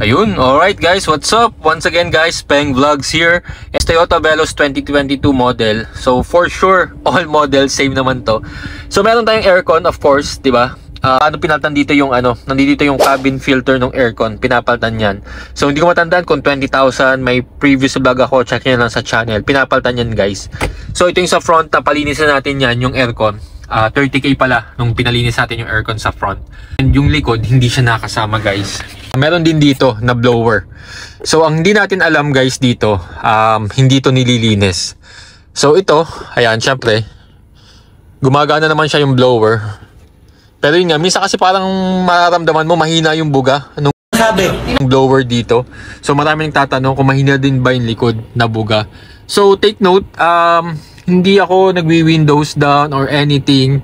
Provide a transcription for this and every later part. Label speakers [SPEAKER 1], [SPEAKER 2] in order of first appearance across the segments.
[SPEAKER 1] Ayun, alright guys, what's up? Once again guys, Peng Vlogs here. It's Toyota Veloz 2022 model. So for sure, all models same naman to. So meron tayong aircon of course, di ba? Pinalitan dito yung nandito yung cabin filter ng aircon, pinapalitan yan. So hindi ko matandaan kung 20,000, may previous vlog ako, check nyo lang sa channel, pinapalitan yan guys. So ito yung sa front, palinisan natin yan, yung aircon. 30k pala nung pinalinis natin yung aircon sa front. And yung likod, hindi siya nakasama guys. Meron din dito na blower. So ang hindi natin alam guys dito, hindi to nililinis. So ito, ayan, syempre gumagana naman siya yung blower. Pero yun nga, minsan kasi parang mararamdaman mo mahina yung buga nung blower dito. So marami nagtatanong kung mahina din ba yung likod na buga. So take note, hindi ako nagwi-windows down or anything.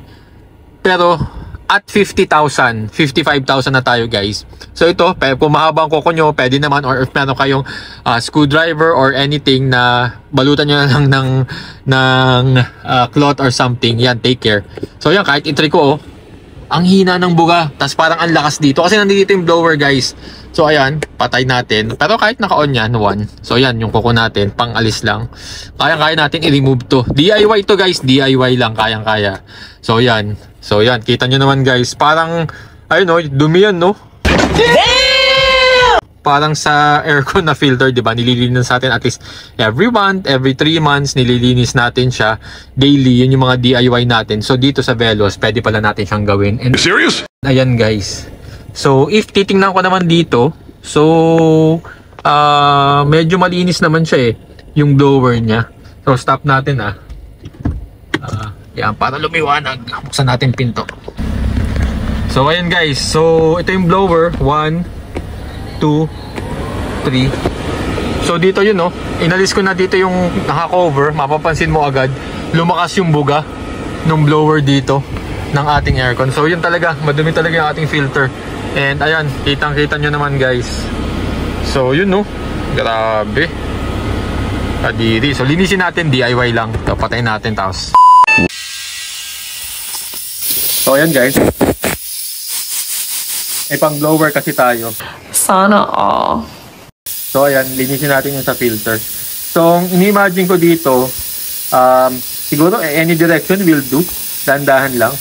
[SPEAKER 1] Pero at 50,000, 55,000 na tayo guys. So ito, kung mahaba ang kuko nyo, pwede naman, or if meron kayong screwdriver or anything na balutan nyo lang ng cloth or something, yan, take care. So yan, kahit itry ko, ang hina ng buga, tas parang ang lakas dito kasi nandito yung blower guys. So ayan, patay natin. Pero kahit naka-on yan, so yan, yung kuko natin, pang alis lang. Kaya natin i-remove to. DIY to guys, DIY lang, kayang-kaya. So yan, kita nyo naman guys, parang, ayun no, dumi yan no? Damn! Parang sa aircon na filter, diba? Nililinis natin at least every month, every 3 months, nililinis natin siya daily. Yun yung mga DIY natin. So dito sa Veloz, pwede pala natin siyang gawin. And serious? Ayan guys. So if titingnan ko naman dito, so medyo malinis naman siya yung blower niya. So stop natin yan, para lumiwanag, buksan natin pinto. So ayan guys, so ito yung blower, 1, 2, 3. So dito yun no, inalis ko na dito yung naka-cover. Mapapansin mo agad, lumakas yung buga ng blower dito ng ating aircon. So yun talaga, madumi talaga yung ating filter. And ayan, kitang-kita nyo naman guys. So yun no, grabe kadiri. So linisin natin, DIY lang. So patayin natin tapos. So ayan guys, may pang blower kasi tayo.
[SPEAKER 2] Sana all.
[SPEAKER 1] So ayan, linisin natin yung sa filter. So ini-imagine ko dito, siguro any direction will do. Dandahan lang.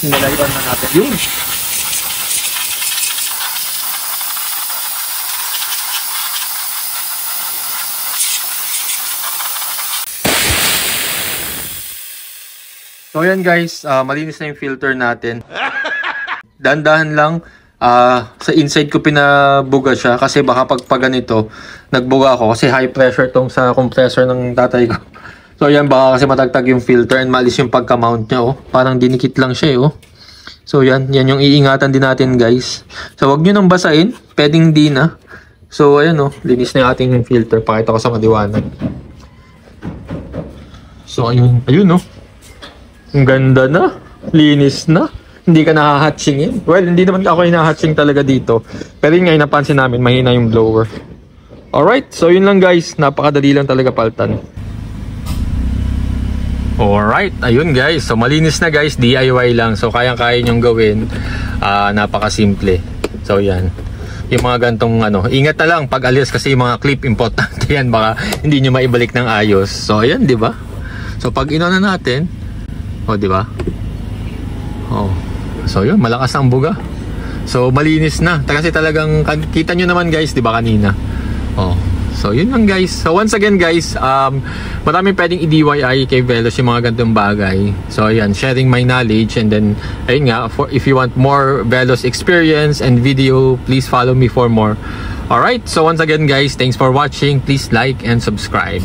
[SPEAKER 1] Hinalayan na natin yun. So ayan guys, malinis na yung filter natin. Dandahan lang, sa inside ko pinabuga siya kasi baka pag ganito, nagbuga ako kasi high pressure tong sa compressor ng tatay ko. So ayan, baka kasi matagtag yung filter and malis yung pagka-mount niya Parang dinikit lang siya So yan yung iingatan din natin guys. So wag nyo nang basain, pwedeng di na. So ayan linis na yung ating filter. Pakita ko sa madiwanag. So ayun ang ganda na, linis na. Hindi ka nahahatsingin. Well, hindi naman ako hinahatsing talaga dito. Pero yun nga, napansin namin, mahina yung blower. Alright, so yun lang guys. Napakadali lang talaga paltan. Alright, ayun guys. So malinis na guys, DIY lang. So kayang-kaya nyong gawin. Napakasimple. So yan. Yung mga gantong ingat na lang pag alis kasi yung mga clip importante yan. Baka hindi nyo maibalik ng ayos. So ayan, di ba? So pag inona natin, di ba? So yun, malakas ang buga. So malinis na. Kasi talagang kita nyo naman guys, 'di ba kanina? So yun lang guys. So once again guys, maraming pwedeng i-DIY kay Veloz yung mga ganitong bagay. So ayan, sharing my knowledge, and then ayun nga, if you want more Veloz experience and video, please follow me for more. Alright, so once again guys, thanks for watching. Please like and subscribe.